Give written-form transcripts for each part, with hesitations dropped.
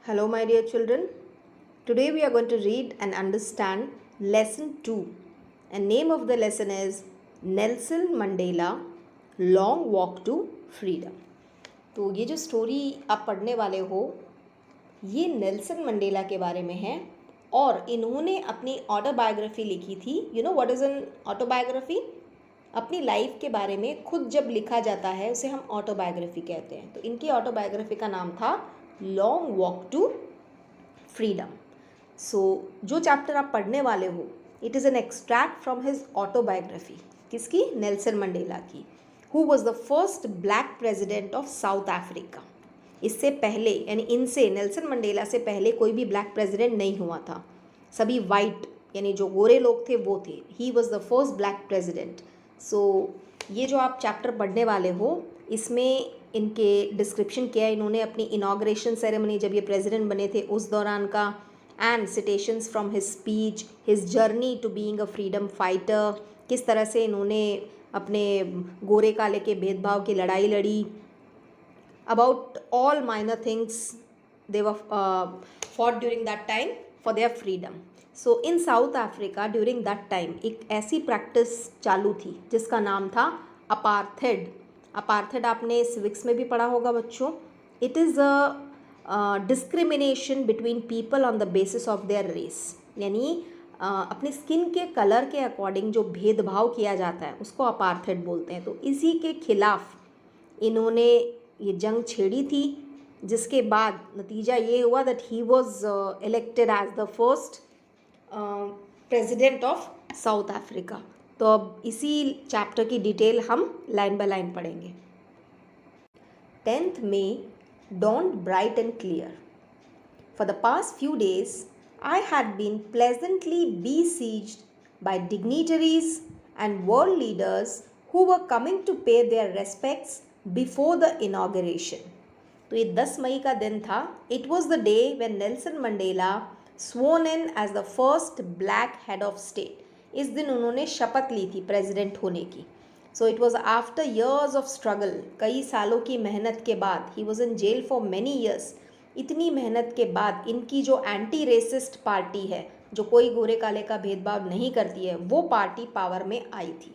Hello, my dear children. Today we are going to read and understand lesson 2. And name of the lesson is Nelson Mandela Long Walk to Freedom. तो ये जो story आप पढ़ने वाले हो ये Nelson Mandela के बारे में है और इन्होंने अपनी ऑटोबायोग्राफी लिखी थी. You know what is an autobiography? अपनी लाइफ के बारे में खुद जब लिखा जाता है उसे हम ऑटोबायोग्राफी कहते हैं. तो इनकी ऑटोबायोग्राफी का नाम था लॉन्ग वॉक टू फ्रीडम. सो जो चैप्टर आप पढ़ने वाले हो it is an extract from his autobiography. किसकी? नेल्सन मंडेला की. Who was the first black president of South Africa. इससे पहले यानी इनसे नेल्सन मंडेला से पहले कोई भी ब्लैक प्रेजिडेंट नहीं हुआ था. सभी वाइट यानी जो गोरे लोग थे वो थे. He was the first black president. So ये जो आप चैप्टर पढ़ने वाले हो इसमें इनके डिस्क्रिप्शन किया इन्होंने अपनी इनॉग्रेशन सेरेमनी जब ये प्रेसिडेंट बने थे उस दौरान का, and citations from his speech, his journey to being a freedom fighter, किस तरह से इन्होंने अपने गोरे काले के भेदभाव की लड़ाई लड़ी. About all minor things they were fought during that time for their freedom. So in south Africa during that time एक ऐसी प्रैक्टिस चालू थी जिसका नाम था अपार्थेड. अपार्थेड आपने सिविक्स में भी पढ़ा होगा बच्चों. It is a discrimination between people on the basis of their race. यानी अपने स्किन के कलर के अकॉर्डिंग जो भेदभाव किया जाता है उसको अपार्थेड बोलते हैं. तो इसी के खिलाफ इन्होंने ये जंग छेड़ी थी जिसके बाद नतीजा ये हुआ that he was elected as the first president of South Africa. तो अब इसी चैप्टर की डिटेल हम लाइन बाय लाइन पढ़ेंगे. 10th May dawned bright and clear. For the past few days, I had been pleasantly besieged by dignitaries and world leaders who were coming to pay their respects before the inauguration. तो ये 10 मई का दिन था. It was the day when Nelson Mandela sworn in as the first black head of state. इस दिन उन्होंने शपथ ली थी प्रेसिडेंट होने की. So it was after years of struggle. कई सालों की मेहनत के बाद. He was in jail for many years. इतनी मेहनत के बाद इनकी जो एंटी रेसिस्ट पार्टी है जो कोई गोरे काले का भेदभाव नहीं करती है वो पार्टी पावर में आई थी.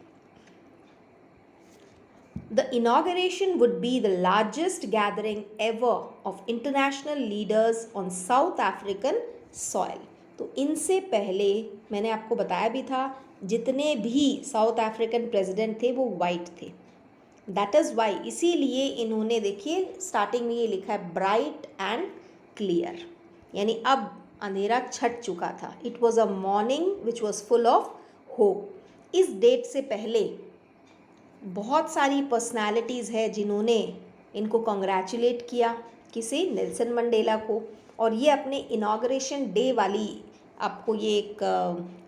The inauguration would be the largest gathering ever of international leaders on South African soil. तो इनसे पहले मैंने आपको बताया भी था जितने भी साउथ अफ्रीकन प्रेसिडेंट थे वो वाइट थे. दैट इज़ वाई, इसीलिए इन्होंने देखिए स्टार्टिंग में ये लिखा है ब्राइट एंड क्लियर. यानी अब अंधेरा छट चुका था. It was a morning which was full of hope. इस डेट से पहले बहुत सारी पर्सनालिटीज़ है जिन्होंने इनको कॉन्ग्रेचुलेट किया. किसे? नेल्सन मंडेला को. और ये अपने इनॉग्रेशन डे वाली आपको ये एक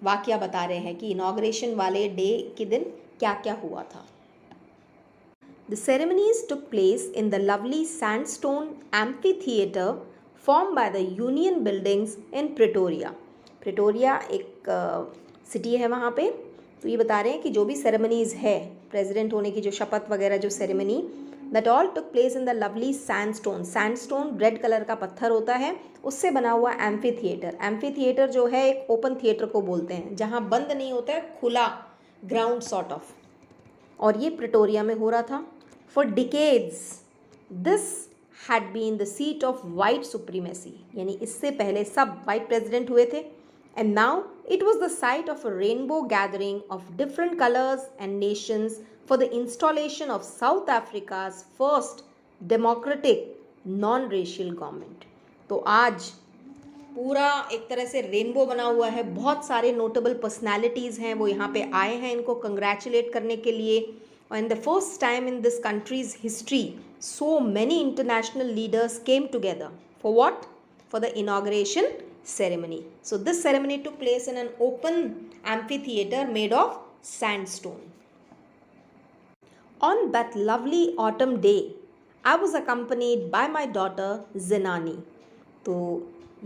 वाकया बता रहे हैं कि इनॉग्रेशन वाले डे के दिन क्या क्या हुआ था. The ceremonies took place in the lovely sandstone amphitheater formed by the Union Buildings in Pretoria. Pretoria एक सिटी है वहाँ पे. तो ये बता रहे हैं कि जो भी सेरेमनीज़ है प्रेसिडेंट होने की जो शपथ वगैरह जो ceremony that all took place in the lovely sandstone. Sandstone red colour का पत्थर होता है उससे बना हुआ एम्फी थिएटर. एम्फी थिएटर जो है एक ओपन थिएटर को बोलते हैं जहाँ बंद नहीं होता है, खुला ग्राउंड सॉर्ट ऑफ. और ये प्रिटोरिया में हो रहा था. For decades this had been the seat of white supremacy. यानी इससे पहले सब वाइट प्रेसिडेंट हुए थे. And now it was the site of a rainbow gathering of different colors and nations for the installation of South Africa's first democratic non-racial government. तो आज पूरा एक तरह से रेनबो बना हुआ है. बहुत सारे नोटेबल पर्सनालिटीज़ हैं वो यहाँ पे आए हैं इनको कंग्रेचुलेट करने के लिए. और in the first time in this countries history so many international leaders came together for what? For the inauguration ceremony. So this ceremony took place in an open amphitheater made of sandstone. On that lovely autumn day, I was accompanied by my daughter Zenani. तो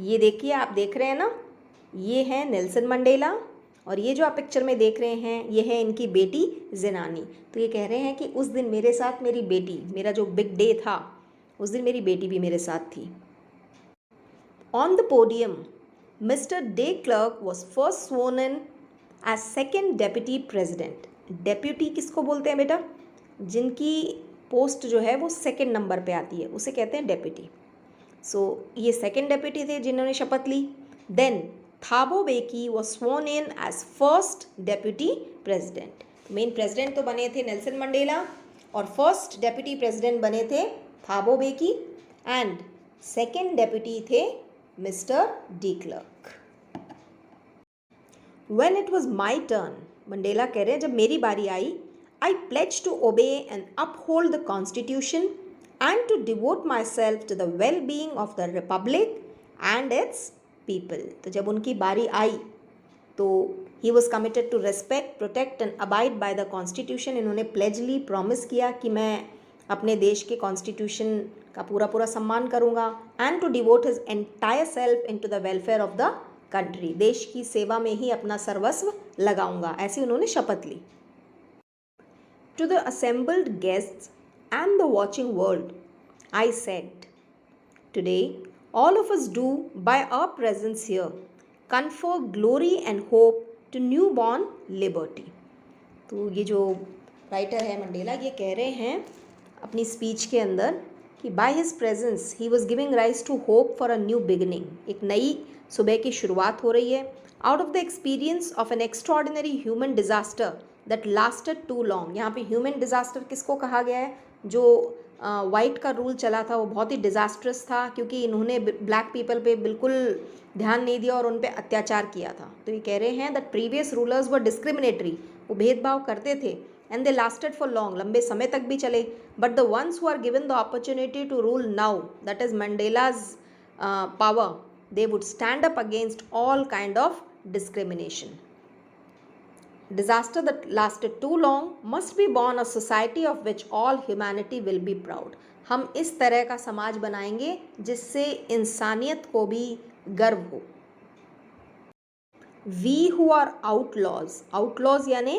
ये देखिए, आप देख रहे हैं ना, ये है नेल्सन मंडेला और ये जो आप पिक्चर में देख रहे हैं ये है इनकी बेटी ज़ेनानी. तो ये कह रहे हैं कि उस दिन मेरे साथ मेरी बेटी, मेरा जो बिग डे था उस दिन मेरी बेटी भी मेरे साथ थी. On the podium, Mr. De Klerk was first sworn in as second deputy president. Deputy किसको बोलते हैं बेटा? जिनकी पोस्ट जो है वो सेकंड नंबर पे आती है उसे कहते हैं डेप्यूटी. सो ये सेकंड डेप्यूटी थे जिन्होंने शपथ ली. Then Thabo Mbeki was sworn in as first deputy president. Main president तो बने थे नेल्सन मंडेला और फर्स्ट डेप्यूटी प्रेसिडेंट बने थे Thabo Mbeki and second deputy थे Mister de Klerk. When it was my turn, Mandela कह रहे हैं जब मेरी बारी आई, I pledged to obey and uphold the constitution and to devote myself to the well-being of the republic and its people. तो जब उनकी बारी आई तो he was committed to respect, protect and abide by the constitution. इन्होंने pledge ली, promise किया कि मैं अपने देश के constitution का पूरा सम्मान करूँगा and to devote his entire self into the welfare of the country. देश की सेवा में ही अपना सर्वस्व लगाऊंगा, ऐसी उन्होंने शपथ ली. To the assembled guests and the watching world, I said, today all of us do by our presence here confer glory and hope to newborn liberty. तो ये जो राइटर है मंडेला ये कह रहे हैं अपनी स्पीच के अंदर कि by his presence he was giving rise to hope for a new beginning. एक नई सुबह की शुरुआत हो रही है. Out of the experience of an extraordinary human disaster that lasted too long. यहाँ पे ह्यूमन डिज़ास्टर किसको कहा गया है? जो वाइट का रूल चला था वो बहुत ही डिज़ास्ट्रस था क्योंकि इन्होंने ब्लैक पीपल पे बिल्कुल ध्यान नहीं दिया और उन पे अत्याचार किया था. तो ये कह रहे हैं that previous rulers were discriminatory. वो भेदभाव करते थे and they lasted for long. लंबे समय तक भी चले. But the ones who are given the opportunity to rule now, that is Mandela's power, they would stand up against all kind of discrimination. Disaster that lasted too long must be born a society of which all humanity will be proud. हम इस तरह का समाज बनाएंगे जिससे इंसानियत को भी गर्व हो. We who are outlaws, outlaws यानी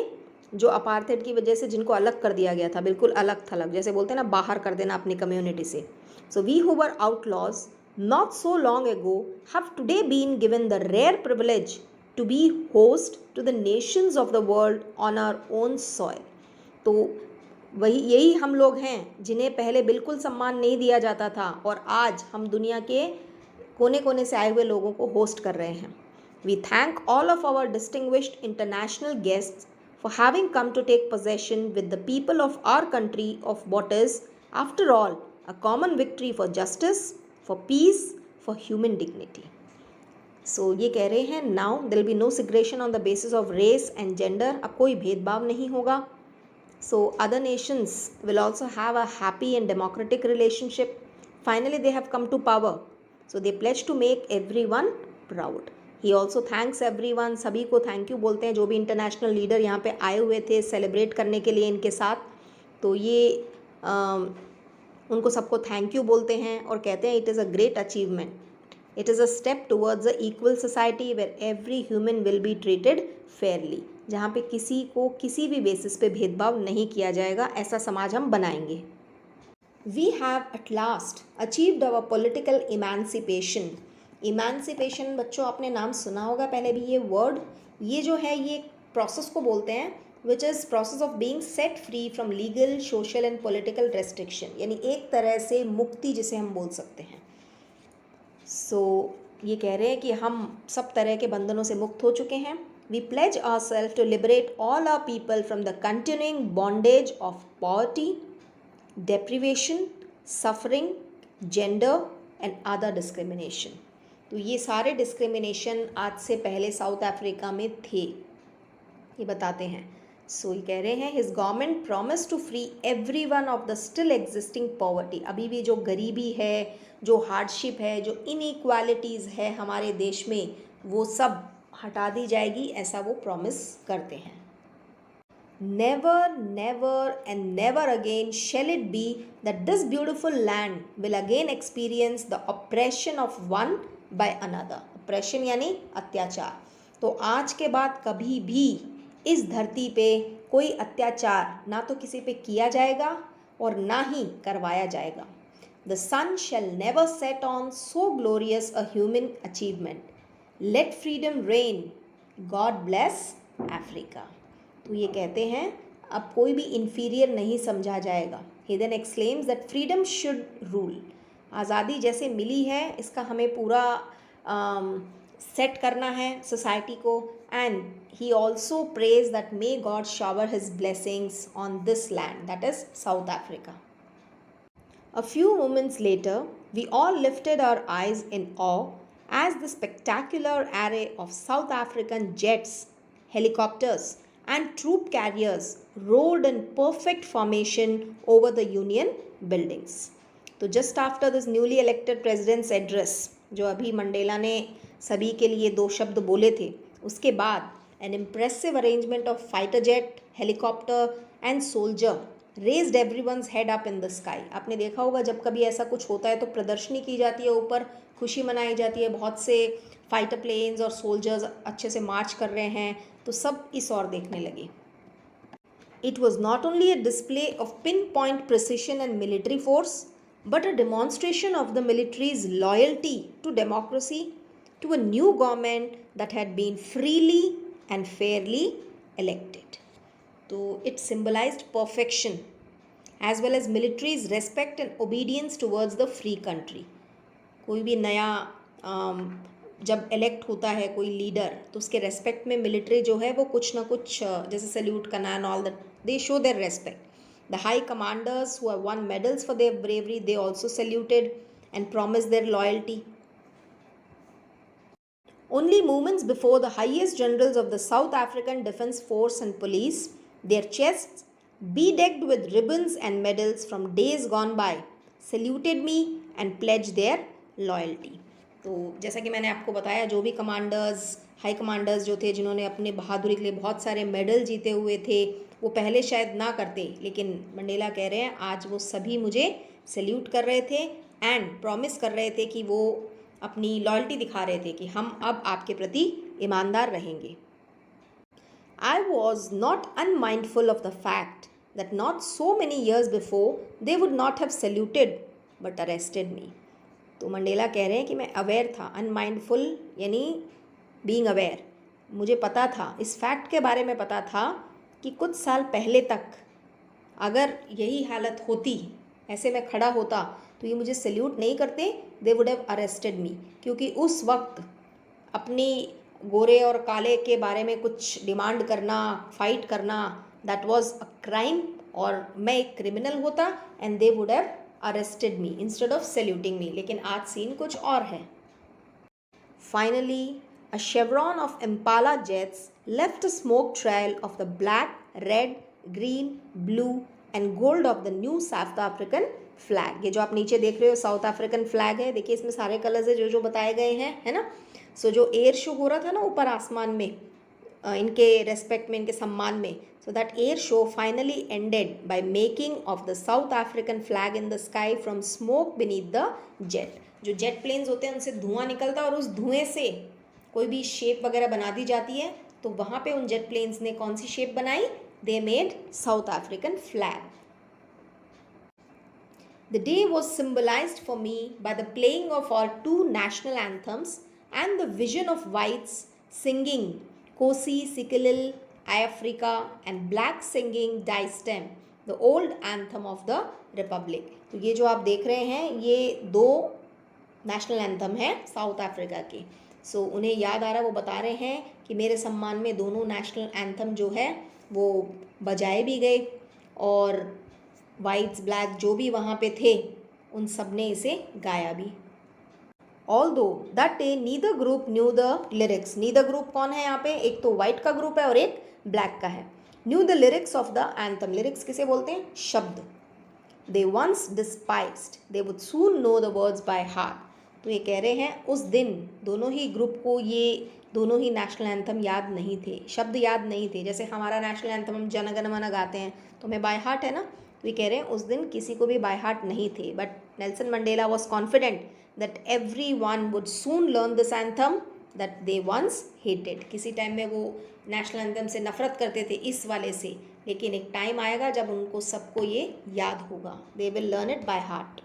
जो अपार्थेड की वजह से जिनको अलग कर दिया गया था, बिल्कुल अलग थलग, जैसे बोलते हैं ना बाहर कर देना अपनी कम्युनिटी से. So we who were outlaws not so long ago have today been given the rare privilege to be host to the nations of the world on our own soil. तो यही हम लोग हैं जिन्हें पहले बिल्कुल सम्मान नहीं दिया जाता था और आज हम दुनिया के कोने कोने से आए हुए लोगों को होस्ट कर रहे हैं. We thank all of our distinguished international guests for having come to take possession with the people of our country of what is, after all, a common victory for justice, for peace, for human dignity. So ये कह रहे हैं now there will be no segregation on the basis of race and gender. अब कोई भेदभाव नहीं होगा. So other nations will also have a happy and democratic relationship. Finally they have come to power. So they pledge to make everyone proud. He also thanks everyone. सभी को thank you बोलते हैं जो भी इंटरनेशनल लीडर यहाँ पे आए हुए थे सेलिब्रेट करने के लिए इनके साथ. तो ये उनको सबको थैंक यू बोलते हैं और कहते हैं it is a great achievement. It is a step towards a equal society where every human will be treated fairly. जहाँ पे किसी को किसी भी बेसिस पे भेदभाव नहीं किया जाएगा, ऐसा समाज हम बनाएंगे. We have at last achieved our political emancipation. Emancipation बच्चों आपने नाम सुना होगा पहले भी. ये वर्ड ये जो है ये प्रोसेस को बोलते हैं which is process of being set free from legal, social and political restriction. यानी एक तरह से मुक्ति जिसे हम बोल सकते हैं. So ये कह रहे हैं कि हम सब तरह के बंधनों से मुक्त हो चुके हैं. We pledge ourselves to liberate all our people from the continuing bondage of poverty, deprivation, suffering, gender and other discrimination. तो ये सारे डिस्क्रिमिनेशन आज से पहले साउथ अफ्रीका में थे, ये बताते हैं. सो ये कह रहे हैं his government promise to free every one of the still existing poverty. अभी भी जो गरीबी है, जो हार्डशिप है, जो इनइक्वालिटीज़ है हमारे देश में, वो सब हटा दी जाएगी, ऐसा वो प्रॉमिस करते हैं. Never never and never again shall it be that this beautiful land will again experience the oppression of one by another. Oppression यानी अत्याचार. तो आज के बाद कभी भी इस धरती पे कोई अत्याचार ना तो किसी पे किया जाएगा और ना ही करवाया जाएगा. The sun shall never set on so glorious a human achievement. Let freedom reign. God bless Africa. तो ये कहते हैं अब कोई भी inferior नहीं समझा जाएगा. He then exclaims that freedom should rule. आज़ादी जैसे मिली है इसका हमें पूरा सेट करना है सोसाइटी को. And he also prays that may God shower his blessings on this land, that is South Africa. A few moments later, we all lifted our eyes in awe as the spectacular array of South African jets, helicopters, and troop carriers rolled in perfect formation over the Union buildings. तो just after this newly elected president's address, जो अभी Mandela ने सभी के लिए 2 शब्द बोले थे, उसके बाद an impressive arrangement of fighter jet, helicopter, and soldier raised everyone's head up in the sky. आपने देखा होगा जब कभी ऐसा कुछ होता है तो प्रदर्शनी की जाती है, ऊपर खुशी मनाई जाती है, बहुत से फाइटर प्लेन्स और सोल्जर्स अच्छे से मार्च कर रहे हैं, तो सब इस ओर देखने लगे. It was not only a display of pinpoint precision and military force, but a demonstration of the military's loyalty to democracy, to a new government that had been freely and fairly elected. So it symbolized perfection as well as military's respect and obedience towards the free country. कोई भी नया जब elect होता है कोई leader तो उसके respect में मिलिट्री जो है वो कुछ ना कुछ जैसे सल्यूट करना and all that, they show their respect. The high commanders who have one medals for their bravery, they also saluted and promised their loyalty. Only moments before the highest generals of the South African Defence Force and Police, their chests bedecked with ribbons and medals from days gone by, saluted me and pledged their loyalty. तो जैसा कि मैंने आपको बताया जो भी commanders, high commanders जो थे जिन्होंने अपने बहादुरी के लिए बहुत सारे मेडल जीते हुए थे, वो पहले शायद ना करते, लेकिन मंडेला कह रहे हैं आज वो सभी मुझे सल्यूट कर रहे थे एंड प्रॉमिस कर रहे थे कि वो अपनी लॉयल्टी दिखा रहे थे कि हम अब आपके प्रति ईमानदार रहेंगे. I was not unmindful of the fact that not so many years before they would not have saluted but arrested me. तो मंडेला कह रहे हैं कि मैं अवेयर था. अनमाइंडफुल यानी बीइंग अवेयर. मुझे पता था, इस फैक्ट के बारे में पता था कि कुछ साल पहले तक अगर यही हालत होती, ऐसे मैं खड़ा होता तो ये मुझे सल्यूट नहीं करते, दे वुड हैव अरेस्टेड मी. क्योंकि उस वक्त अपनी गोरे और काले के बारे में कुछ डिमांड करना, फाइट करना, दैट वाज अ क्राइम, और मैं एक क्रिमिनल होता and they would have arrested me instead of saluting me. लेकिन आज सीन कुछ और है. Finally a chevron of Impala jets left a smoke trail of the black, red, green, blue and gold of the new South African flag. ये जो आप नीचे देख रहे हो साउथ अफ्रीकन फ्लैग है, देखिए इसमें सारे कलर्स है जो जो बताए गए हैं, है ना. सो जो एयर शो हो रहा था ना ऊपर आसमान में इनके रेस्पेक्ट में, इनके सम्मान में, so that air show finally ended by making of the South African flag in the sky from smoke beneath the jet. जो जेट प्लेन्स होते हैं उनसे धुआं निकलता है और उस धुएं से कोई भी शेप वगैरह बना दी जाती है. तो वहाँ पे उन जेट प्लेन्स ने कौन सी शेप बनाई? They made south African flag. The day was symbolized for me by the playing of our 2 national anthems and the vision of whites singing Kosi Sikelil Africa and black singing Die Stem, the old anthem of the Republic. तो ये जो आप देख रहे हैं ये 2 national anthem है south Africa के. सो उन्हें याद आ रहा है, वो बता रहे हैं कि मेरे सम्मान में दोनों नेशनल एंथम जो है वो बजाए भी गए और वाइट्स ब्लैक जो भी वहाँ पे थे उन सब ने इसे गाया भी. Although that day neither group knew the lyrics. neither group कौन है यहाँ पे? एक तो वाइट का ग्रुप है और एक ब्लैक का है. Knew the lyrics of the anthem. lyrics किसे बोलते हैं? शब्द. They once despised. They would soon know the words by heart. तो ये कह रहे हैं उस दिन दोनों ही ग्रुप को ये दोनों ही नेशनल एंथम याद नहीं थे, शब्द याद नहीं थे. जैसे हमारा नेशनल एंथम हम जन गण मन गाते हैं तो हमें बाय हार्ट है ना. तो ये कह रहे हैं उस दिन किसी को भी बाय हार्ट नहीं थे. But Nelson Mandela was confident that everyone would soon learn this anthem that they once hated. किसी टाइम में वो नेशनल एंथम से नफरत करते थे इस वाले से, लेकिन एक टाइम आएगा जब उनको सबको ये याद होगा. They will learn it by heart.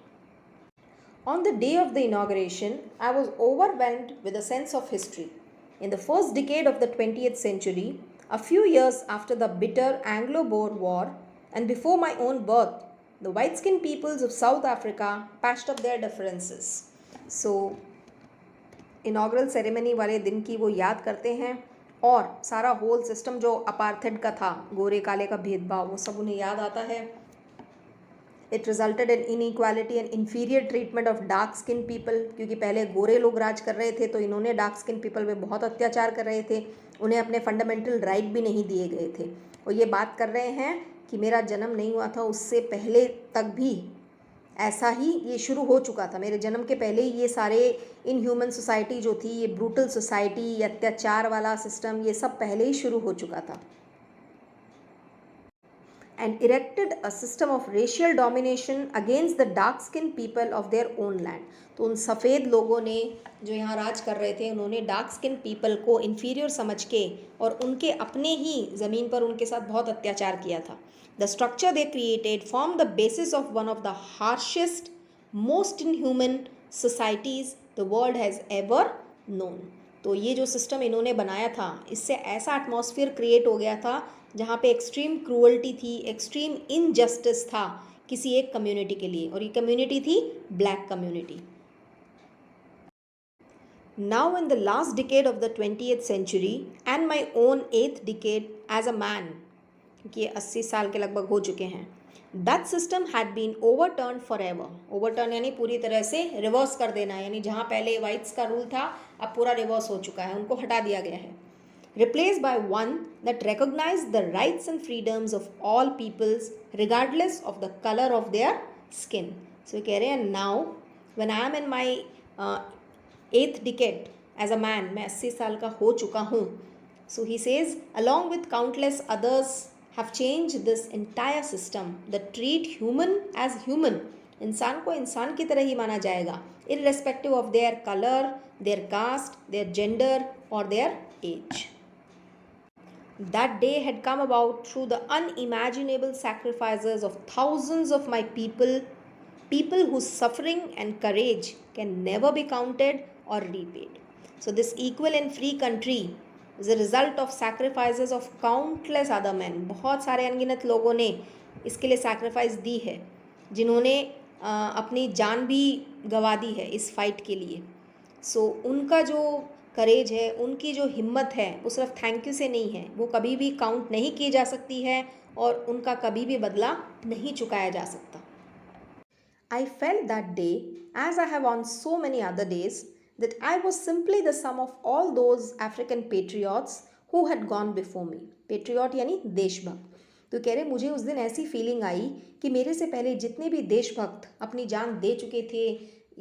On the day of the inauguration, I was overwhelmed with a sense of history. In the first decade of the 20th century, a few years after the bitter Anglo-Boer War and before my own birth, the white-skinned peoples of South Africa patched up their differences. So, inaugural ceremony वाले दिन की वो याद करते हैं और सारा whole system जो अपार्थेड का था, गोरे काले का भेदभाव, वो सब उन्हें याद आता है. It resulted in inequality and inferior treatment of dark skin people, क्योंकि पहले गोरे लोग राज कर रहे थे तो इन्होंने डार्क स्किन पीपल पे बहुत अत्याचार कर रहे थे. उन्हें अपने फंडामेंटल राइट भी नहीं दिए गए थे. और ये बात कर रहे हैं कि मेरा जन्म नहीं हुआ था उससे पहले तक भी ऐसा ही ये शुरू हो चुका था. मेरे जन्म के पहले ही ये सारे इनह्यूमन सोसाइटी जो थी, ये ब्रूटल सोसाइटी, ये अत्याचार वाला सिस्टम, ये सब पहले ही शुरू हो चुका था. And erected a system of racial domination against the dark skinned people of their own land. तो उन सफ़ेद लोगों ने जो यहाँ राज कर रहे थे, उन्होंने डार्क स्किन पीपल को इन्फीरियर समझ के और उनके अपने ही ज़मीन पर उनके साथ बहुत अत्याचार किया था. The structure they created formed the basis of one of the harshest, most inhuman societies the world has ever known. तो ये जो सिस्टम इन्होंने बनाया था, इससे ऐसा एटमॉस्फेयर क्रिएट हो गया था जहाँ पे एक्सट्रीम क्रूअल्टी थी, एक्सट्रीम इनजस्टिस था किसी एक कम्युनिटी के लिए, और ये कम्युनिटी थी black community. Now in the last decade of the 20th century and my own 8th decade as a man, क्योंकि ये 80 साल के लगभग हो चुके हैं, that system had been overturn for ever. Overturn यानी पूरी तरह से रिवर्स कर देना, यानी जहाँ पहले वाइट्स का रूल था अब पूरा रिवर्स हो चुका है, उनको हटा दिया गया है. Replaced by one that recognized the rights and freedoms of all peoples regardless of the color of their skin. So कह रहे हैं now when I am in my 8th decade as a man, मैं 80 साल का हो चुका हूँ. So he says along with countless others have changed this entire system that treat human as human. इंसान को इंसान की तरह ही माना जाएगा irrespective of their color, their caste, their gender or their age. That day had come about through the unimaginable sacrifices of thousands of my people whose suffering and courage can never be counted or repaid. So this equal and free country is a result of sacrifices of countless other men. बहुत सारे अनगिनत लोगों ने इसके लिए sacrifice दी है, जिन्होंने अपनी जान भी गंवा दी है इस फाइट के लिए. सो उनका जो करेज है, उनकी जो हिम्मत है, वो सिर्फ थैंक यू से नहीं है, वो कभी भी काउंट नहीं की जा सकती है और उनका कभी भी बदला नहीं चुकाया जा सकता. I felt that day as I have on so many other days that I was simply the sum of all those African patriots who had gone before me. Patriot यानी देशभक्त. तो कह रहे मुझे उस दिन ऐसी फीलिंग आई कि मेरे से पहले जितने भी देशभक्त अपनी जान दे चुके थे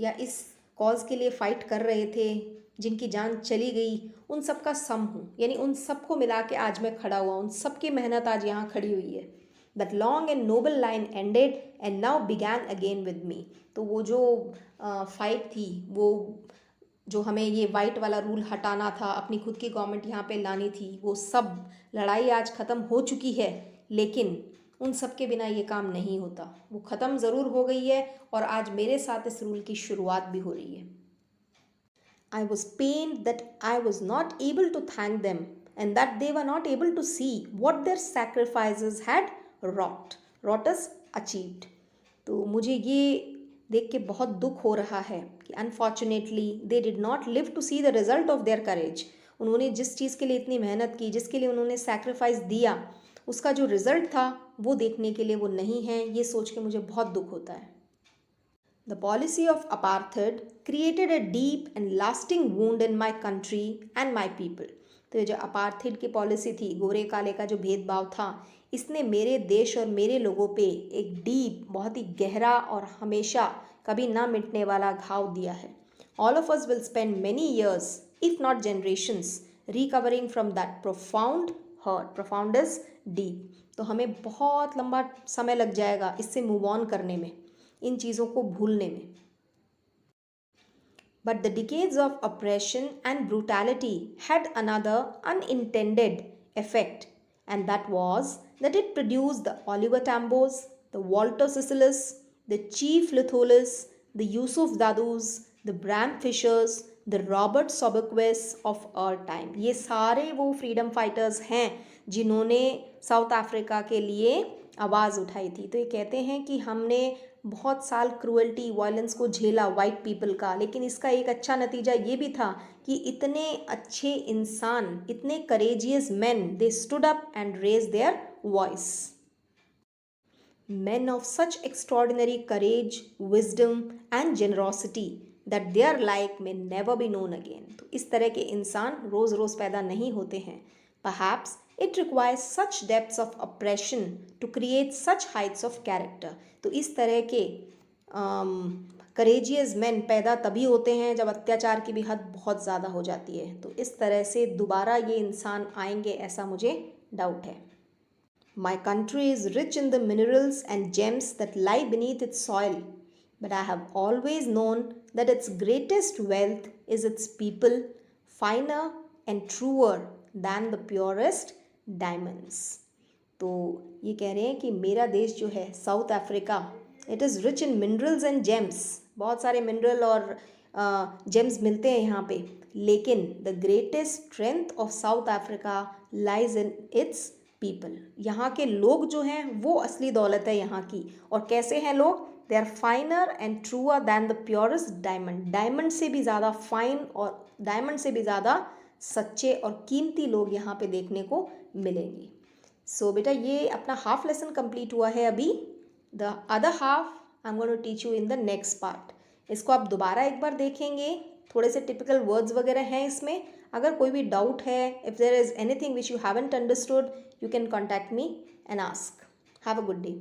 या इस कॉज के लिए फ़ाइट कर रहे थे, जिनकी जान चली गई, उन सब का सम हूँ, यानी उन सबको मिला के आज मैं खड़ा हुआ, उन सब की मेहनत आज यहाँ खड़ी हुई है. That long and noble line ended and now began again with me. तो वो जो फाइट थी, वो जो हमें ये वाइट वाला रूल हटाना था, अपनी खुद की गवर्नमेंट यहाँ पे लानी थी, वो सब लड़ाई आज ख़त्म हो चुकी है. लेकिन उन सब के बिना ये काम नहीं होता. वो ख़त्म ज़रूर हो गई है और आज मेरे साथ इस रूल की शुरुआत भी हो रही है. I was pained that I was not able to thank them and that they were not able to see what their sacrifices had wrought us achieved. तो मुझे ये देख के बहुत दुख हो रहा है कि unfortunately they did not live to see the result of their courage. उन्होंने जिस चीज़ के लिए इतनी मेहनत की, जिसके लिए उन्होंने sacrifice दिया, उसका जो रिज़ल्ट था वो देखने के लिए वो नहीं है. ये सोच के मुझे बहुत दुख होता है. The policy of apartheid created a deep and lasting wound in my country and my people. तो ये जो अपार्थेड की पॉलिसी थी, गोरे काले का जो भेदभाव था, इसने मेरे देश और मेरे लोगों पे एक डीप, बहुत ही गहरा और हमेशा कभी ना मिटने वाला घाव दिया है. All of us will spend many years, if not generations, recovering from that profound hurt. Profound is deep. तो हमें बहुत लंबा समय लग जाएगा इससे मूव ऑन करने में, इन चीज़ों को भूलने में. But the decades of oppression and brutality had another unintended effect, and that was that it produced the Oliver Tambos, the Walter Sisulu, the Chief Lithoulis, the Yusuf Dadoos, the Bram Fischers, the Robert Sobukwes of our time, ये सारे वो freedom fighters हैं जिन्होंने south Africa के लिए आवाज़ उठाई थी। तो ये कहते हैं कि हमने बहुत साल क्रूअल्टी वायलेंस को झेला वाइट पीपल का, लेकिन इसका एक अच्छा नतीजा ये भी था कि इतने अच्छे इंसान, इतने courageous man, they stood up and raise their voice. Men of such extraordinary courage, wisdom and generosity that their like may never be known again. तो इस तरह के इंसान रोज़ रोज़ पैदा नहीं होते हैं। Perhaps it requires such depths of oppression to create such heights of character. तो इस तरह के करेजियस मैन पैदा तभी होते हैं जब अत्याचार की भी हद बहुत ज़्यादा हो जाती है। तो इस तरह से दोबारा ये इंसान आएंगे ऐसा मुझे डाउट है। My country is rich in the minerals and gems that lie beneath its soil, but I have always known that its greatest wealth is its people, finer and truer than the purest diamonds. तो ये कह रहे हैं कि मेरा देश जो है south Africa, it is rich in minerals and James, बहुत सारे मिनरल और जेम्स मिलते हैं यहाँ पे, लेकिन the greatest strength of South Africa lies in its people, यहाँ के लोग जो हैं वो असली दौलत है यहाँ की। और कैसे हैं लोग? They are finer and truer than the purest diamond, diamond से भी ज़्यादा फाइन और डायमंड से भी ज़्यादा सच्चे और कीमती लोग यहाँ पे देखने को मिलेंगे। सो बेटा ये अपना हाफ लेसन कंप्लीट हुआ है अभी। The other half I am going to teach you in the next part. इसको आप दोबारा एक बार देखेंगे, थोड़े से टिपिकल वर्ड्स वगैरह हैं इसमें। अगर कोई भी डाउट है, if there is anything which you haven't understood, you can contact me and ask. Have a good day.